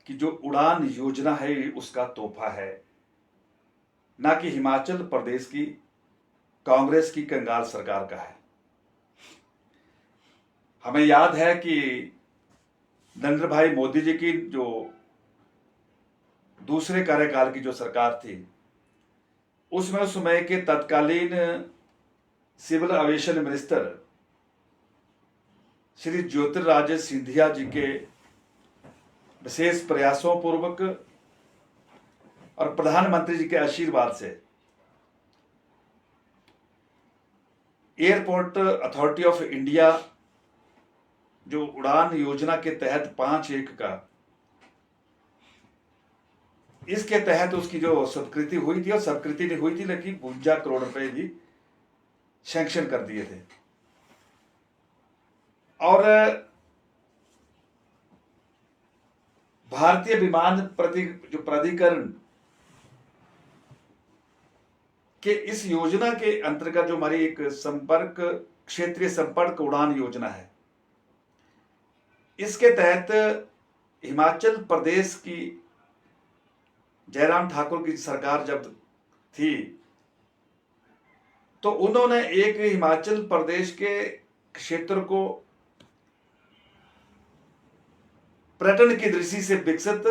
कि जो उड़ान योजना है उसका तोहफा है, ना कि हिमाचल प्रदेश की कांग्रेस की कंगाल सरकार का है। हमें याद है कि नरेंद्र भाई मोदी जी की जो दूसरे कार्यकाल की जो सरकार थी, उसमें उस समय के तत्कालीन civil aviation minister Shri Jyotiraditya Scindia ji के विशेष प्रयासों पूर्वक और प्रधानमंत्री जी के आशीर्वाद से एयरपोर्ट अथॉरिटी ऑफ इंडिया जो उड़ान योजना के तहत 5-1 का, इसके तहत उसकी जो स्वीकृति हुई थी, और स्वीकृति नहीं हुई थी लेकिन 52 करोड़ रुपए भी सैंक्शन कर दिए थे। और भारतीय विमान प्राधिकरण के इस योजना के अंतर्गत जो हमारी एक क्षेत्रीय संपर्क उड़ान योजना है, इसके तहत हिमाचल प्रदेश की जयराम ठाकुर की सरकार जब थी, तो उन्होंने एक हिमाचल प्रदेश के क्षेत्र को पर्यटन की दृष्टि से विकसित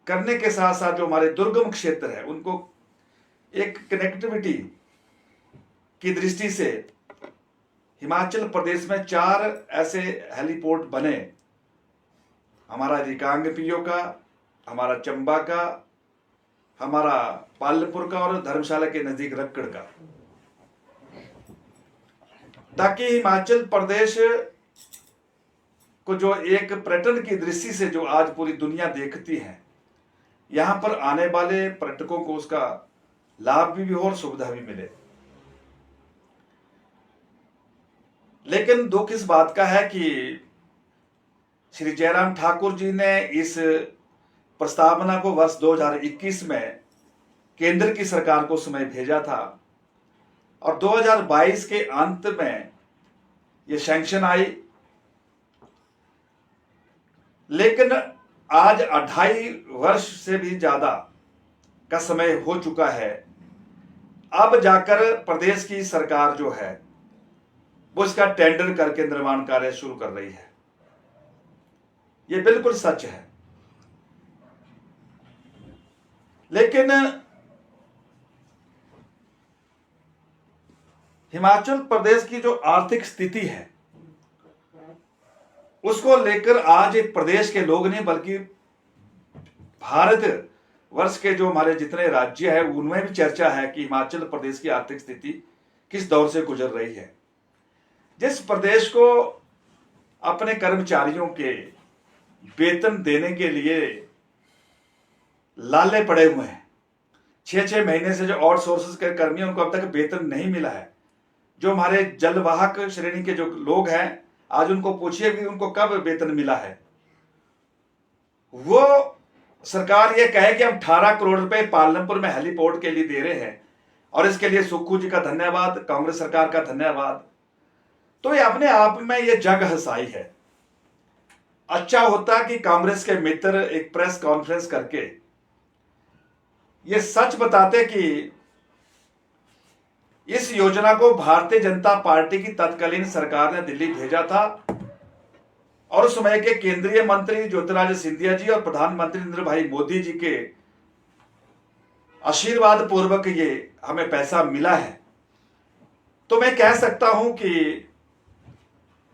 करने के साथ साथ जो हमारे दुर्गम क्षेत्र है उनको एक कनेक्टिविटी की दृष्टि से हिमाचल प्रदेश में 4 ऐसे हेलीपोर्ट बने, हमारा रिकांगपिओ का, हमारा चंबा का, हमारा पालमपुर का और धर्मशाला के नजदीक रक्कड़ का, ताकि हिमाचल प्रदेश को जो एक पर्यटन की दृष्टि से जो आज पूरी दुनिया देखती है, यहां पर आने वाले पर्यटकों को उसका लाभ भी हो और सुविधा भी मिले। लेकिन दुख इस बात का है कि श्री जयराम ठाकुर जी ने इस प्रस्तावना को वर्ष 2021 में केंद्र की सरकार को समय भेजा था, और 2022 के अंत में यह सैंक्शन आई। लेकिन आज 2.5 वर्ष से भी ज्यादा का समय हो चुका है, अब जाकर प्रदेश की सरकार जो है वो इसका टेंडर करके निर्माण कार्य शुरू कर रही है। ये बिल्कुल सच है। लेकिन हिमाचल प्रदेश की जो आर्थिक स्थिति है उसको लेकर आज एक प्रदेश के लोग नहीं बल्कि भारत वर्ष के जो हमारे जितने राज्य है उनमें भी चर्चा है कि हिमाचल प्रदेश की आर्थिक स्थिति किस दौर से गुजर रही है। जिस प्रदेश को अपने कर्मचारियों के वेतन देने के लिए लाले पड़े हुए हैं, 6-6 महीने से जो आउटसोर्सेस के कर्मी हैं उनको अब तक वेतन नहीं मिला है। जो हमारे जलवाहक श्रेणी के जो लोग हैं, आज उनको पूछिए कि उनको कब वेतन मिला है। वो सरकार ये कहे कि हम 18 करोड़ रुपए पालमपुर में हेलीपोर्ट के लिए दे रहे हैं, और इसके लिए सुक्खू जी का धन्यवाद, कांग्रेस सरकार का धन्यवाद। तो ये अपने आप में ये जग हंसाई है। अच्छा होता कि कांग्रेस के मित्र एक प्रेस कॉन्फ्रेंस करके ये सच बताते कि इस योजना को भारतीय जनता पार्टी की तत्कालीन सरकार ने दिल्ली भेजा था, और उस समय के केंद्रीय मंत्री ज्योतिरादित्य सिंधिया जी और प्रधानमंत्री नरेंद्र भाई मोदी जी के आशीर्वाद पूर्वक ये हमें पैसा मिला है। तो मैं कह सकता हूं कि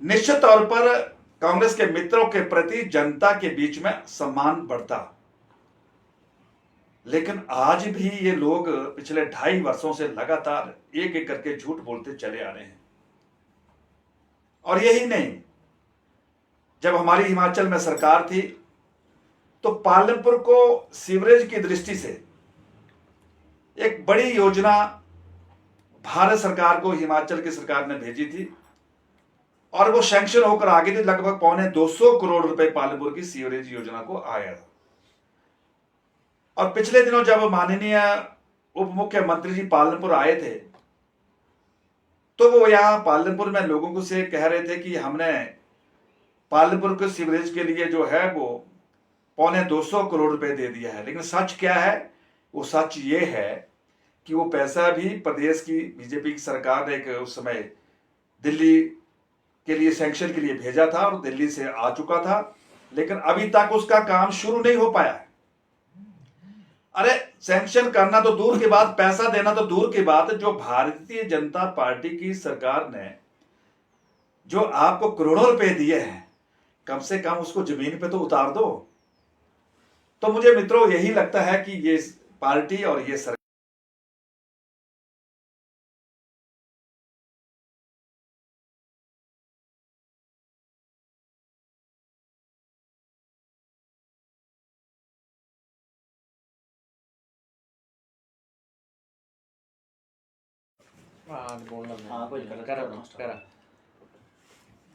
निश्चित तौर पर कांग्रेस के मित्रों के प्रति जनता के बीच में सम्मान बढ़ता। लेकिन आज भी ये लोग पिछले 2.5 वर्षों से लगातार एक एक करके झूठ बोलते चले आ रहे हैं। और यही नहीं, जब हमारी हिमाचल में सरकार थी तो पालमपुर को सीवरेज की दृष्टि से एक बड़ी योजना भारत सरकार को हिमाचल की सरकार ने भेजी थी, और वो सैंक्शन होकर आ गई थी। लगभग 250 करोड़ रुपए पालमपुर की सीवरेज योजना को आया था। और पिछले दिनों जब माननीय उप मुख्यमंत्री जी पालमपुर आए थे, तो वो यहां पालमपुर में लोगों को से कह रहे थे कि हमने पालमपुर के सीवरेज के लिए जो है वो 250 करोड़ रुपए दे दिया है। लेकिन सच क्या है? वो सच ये है कि वो पैसा भी प्रदेश की बीजेपी की सरकार ने एक उस समय दिल्ली के लिए सैंक्शन के लिए भेजा था और दिल्ली से आ चुका था, लेकिन अभी तक उसका काम शुरू नहीं हो पाया है। अरे सैंक्शन करना तो दूर की बात, पैसा देना तो दूर की बात, जो भारतीय जनता पार्टी की सरकार ने जो आपको करोड़ों रुपए दिए हैं, कम से कम उसको जमीन पे तो उतार दो। तो मुझे मित्रों यही लगता है कि ये पार्टी और ये सरकार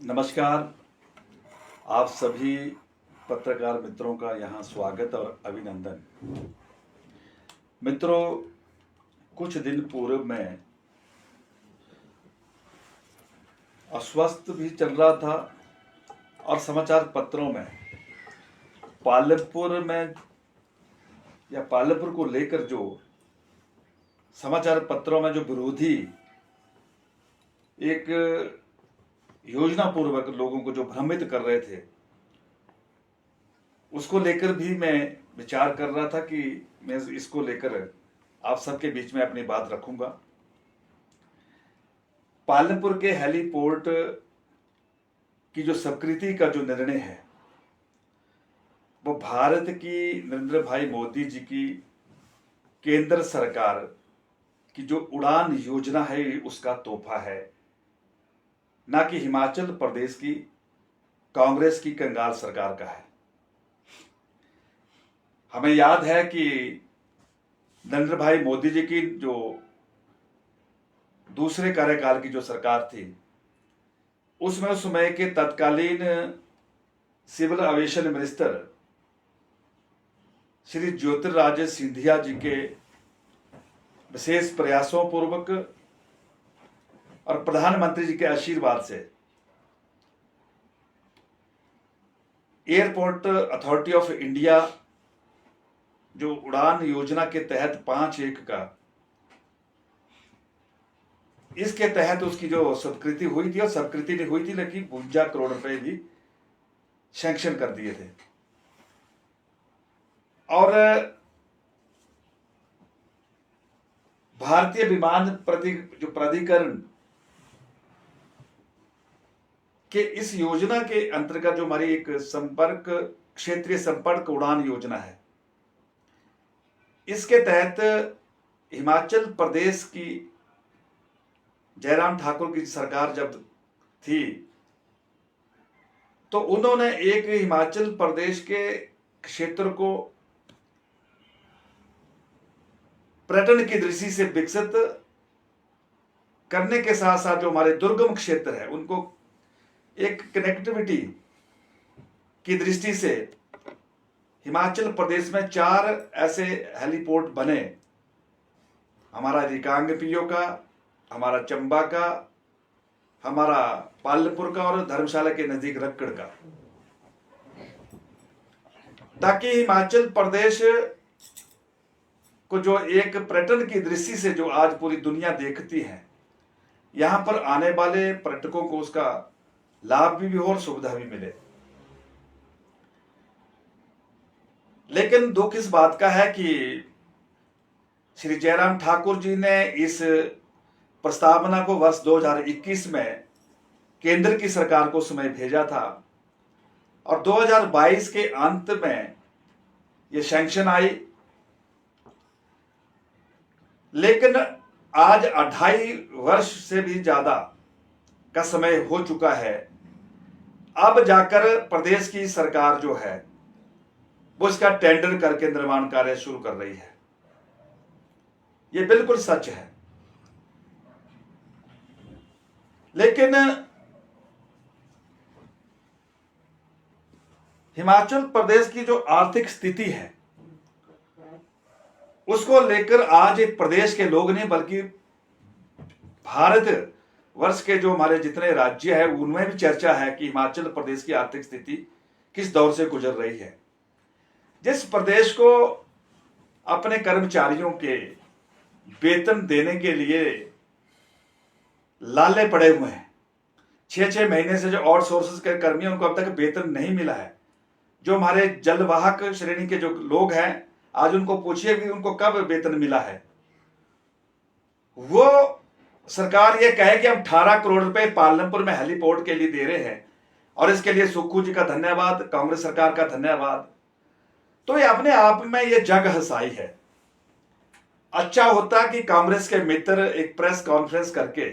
नमस्कार, आप सभी पत्रकार मित्रों का यहाँ स्वागत और अभिनंदन। मित्रों, कुछ दिन पूर्व में अस्वस्थ भी चल रहा था और समाचार पत्रों में पालमपुर में या पालमपुर को लेकर जो समाचार पत्रों में जो विरोधी एक योजना पूर्वक लोगों को जो भ्रमित कर रहे थे, उसको लेकर भी मैं विचार कर रहा था कि मैं इसको लेकर आप सबके बीच में अपनी बात रखूंगा। पालमपुर के हेलीपोर्ट की जो स्वीकृति का जो निर्णय है, वो भारत की नरेंद्र भाई मोदी जी की केंद्र सरकार की जो उड़ान योजना है उसका तोहफा है, ना कि हिमाचल प्रदेश की कांग्रेस की कंगाल सरकार का है। हमें याद है कि नरेंद्र भाई मोदी जी की जो दूसरे कार्यकाल की जो सरकार थी, उसमें उस समय के तत्कालीन civil aviation minister Shri Jyotiraditya Scindia ji के विशेष प्रयासों पूर्वक और प्रधानमंत्री जी के आशीर्वाद से एयरपोर्ट अथॉरिटी ऑफ इंडिया जो उड़ान योजना के तहत 5-1 का, इसके तहत उसकी जो स्वीकृति हुई थी, और स्वीकृति नहीं हुई थी लेकिन 52 करोड़ रुपए भी सैंक्शन कर दिए थे। और भारतीय विमान जो प्राधिकरण के इस योजना के अंतर्गत जो हमारी एक क्षेत्रीय संपर्क उड़ान योजना है, इसके तहत हिमाचल प्रदेश की जयराम ठाकुर की सरकार जब थी, तो उन्होंने एक हिमाचल प्रदेश के क्षेत्र को पर्यटन की दृष्टि से विकसित करने के साथ साथ जो हमारे दुर्गम क्षेत्र है उनको एक कनेक्टिविटी की दृष्टि से हिमाचल प्रदेश में 4 ऐसे हेलीपोर्ट बने, हमारा रिकांगपिओ का, हमारा चंबा का, हमारा पालमपुर का और धर्मशाला के नजदीक रक्कड़ का, ताकि हिमाचल प्रदेश को जो एक पर्यटन की दृष्टि से जो आज पूरी दुनिया देखती है, यहां पर आने वाले पर्यटकों को उसका लाभ भी हो और सुविधा भी मिले। लेकिन दुख इस बात का है कि श्री जयराम ठाकुर जी ने इस प्रस्तावना को वर्ष 2021 में केंद्र की सरकार को समय भेजा था और 2022 के अंत में ये सैंक्शन आई। लेकिन आज 2.5 वर्ष से भी ज्यादा का समय हो चुका है, अब जाकर प्रदेश की सरकार जो है वो इसका टेंडर करके निर्माण कार्य शुरू कर रही है। ये बिल्कुल सच है। लेकिन हिमाचल प्रदेश की जो आर्थिक स्थिति है उसको लेकर आज एक प्रदेश के लोग नहीं बल्कि भारत वर्ष के जो हमारे जितने राज्य है उनमें भी चर्चा है कि हिमाचल प्रदेश की आर्थिक स्थिति किस दौर से गुजर रही है। जिस प्रदेश को अपने कर्मचारियों के वेतन देने के लिए लाले पड़े हुए हैं, 6-6 महीने से जो आउटसोर्सेस के कर्मी हैं उनको अब तक वेतन नहीं मिला है। जो हमारे जलवाहक श्रेणी के जो लोग हैं, आज उनको पूछिए कि उनको कब वेतन मिला है। वो सरकार ये कहे कि हम 18 करोड़ रुपए पालमपुर में हेलीपोर्ट के लिए दे रहे हैं और इसके लिए सुक्खू जी का धन्यवाद, कांग्रेस सरकार का धन्यवाद। तो ये अपने आप में ये जग हंसाई है। अच्छा होता कि कांग्रेस के मित्र एक प्रेस कॉन्फ्रेंस करके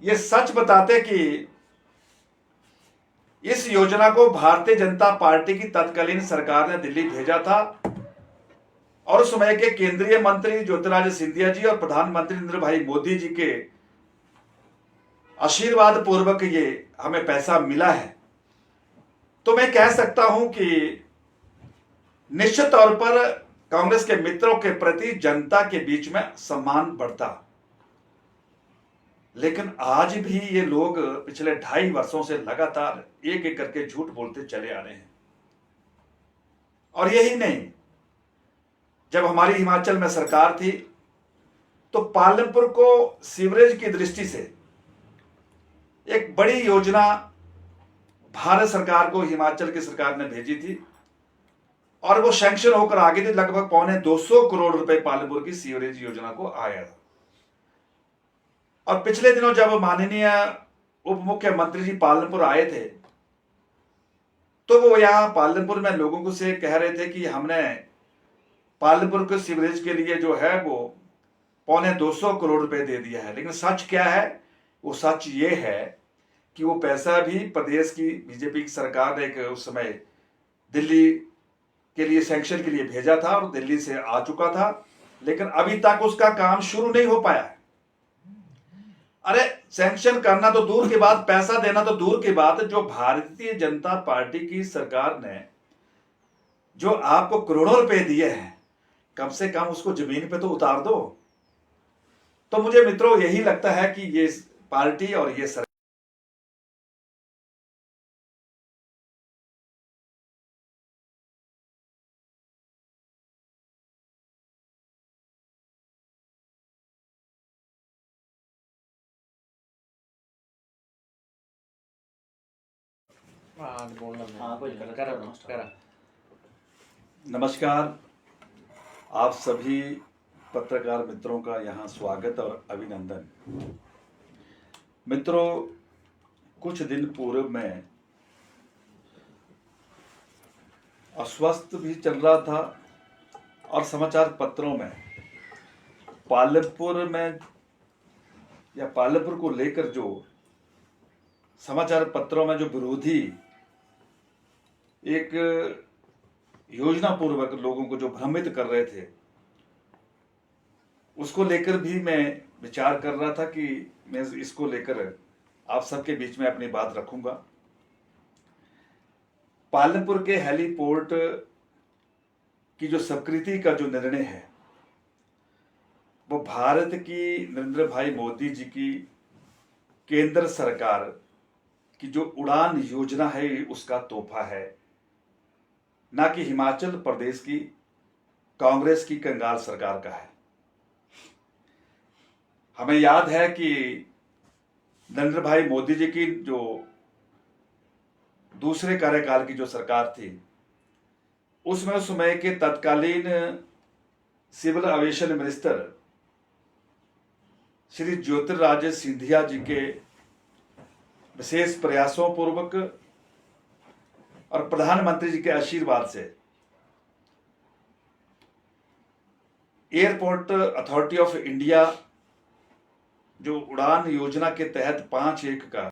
ये सच बताते कि इस योजना को भारतीय जनता पार्टी की तत्कालीन सरकार ने दिल्ली भेजा था और उस समय के केंद्रीय मंत्री ज्योतिरादित्य सिंधिया जी और प्रधानमंत्री नरेंद्र भाई मोदी जी के आशीर्वाद पूर्वक ये हमें पैसा मिला है। तो मैं कह सकता हूं कि निश्चित तौर पर कांग्रेस के मित्रों के प्रति जनता के बीच में सम्मान बढ़ता। लेकिन आज भी ये लोग पिछले 2.5 वर्षों से लगातार एक एक करके झूठ बोलते चले आ रहे हैं। और यही नहीं, जब हमारी हिमाचल में सरकार थी तो पालमपुर को सीवरेज की दृष्टि से एक बड़ी योजना भारत सरकार को हिमाचल की सरकार ने भेजी थी और वो सैंक्शन होकर आ गई थी। लगभग 250 करोड़ रुपए पालमपुर की सीवरेज योजना को आया था। और पिछले दिनों जब माननीय उप मुख्यमंत्री जी पालमपुर आए थे तो वो यहां पालमपुर में लोगों को से कह रहे थे कि हमने पालमपुर के सीवरेज के लिए जो है वो 250 करोड़ रुपए दे दिया है। लेकिन सच क्या है? वो सच ये है कि वो पैसा भी प्रदेश की बीजेपी की सरकार ने उस समय दिल्ली के लिए सैंक्शन के लिए भेजा था और दिल्ली से आ चुका था, लेकिन अभी तक उसका काम शुरू नहीं हो पाया है। अरे सैंक्शन करना तो दूर की बात, पैसा देना तो दूर की बात, जो भारतीय जनता पार्टी की सरकार ने जो आपको करोड़ों रुपए दिए हैं, कम से कम उसको जमीन पे तो उतार दो। तो मुझे मित्रों यही लगता है कि ये पार्टी और ये सरकार नमस्कार। आप सभी पत्रकार मित्रों का यहाँ स्वागत और अभिनंदन। मित्रों, कुछ दिन पूर्व में अस्वस्थ भी चल रहा था और समाचार पत्रों में पालमपुर में या पालमपुर को लेकर जो समाचार पत्रों में जो विरोधी एक योजना पूर्वक लोगों को जो भ्रमित कर रहे थे, उसको लेकर भी मैं विचार कर रहा था कि मैं इसको लेकर आप सबके बीच में अपनी बात रखूंगा। पालमपुर के हेलीपोर्ट की जो स्वीकृति का जो निर्णय है वो भारत की नरेंद्र भाई मोदी जी की केंद्र सरकार की जो उड़ान योजना है उसका तोहफा है, ना कि हिमाचल प्रदेश की कांग्रेस की कंगाल सरकार का है। हमें याद है कि नरेंद्र भाई मोदी जी की जो दूसरे कार्यकाल की जो सरकार थी उसमें उस समय के तत्कालीन civil aviation minister Shri Jyotiraditya Scindia ji के विशेष प्रयासों पूर्वक और प्रधानमंत्री जी के आशीर्वाद से एयरपोर्ट अथॉरिटी ऑफ इंडिया जो उड़ान योजना के तहत 5-1 का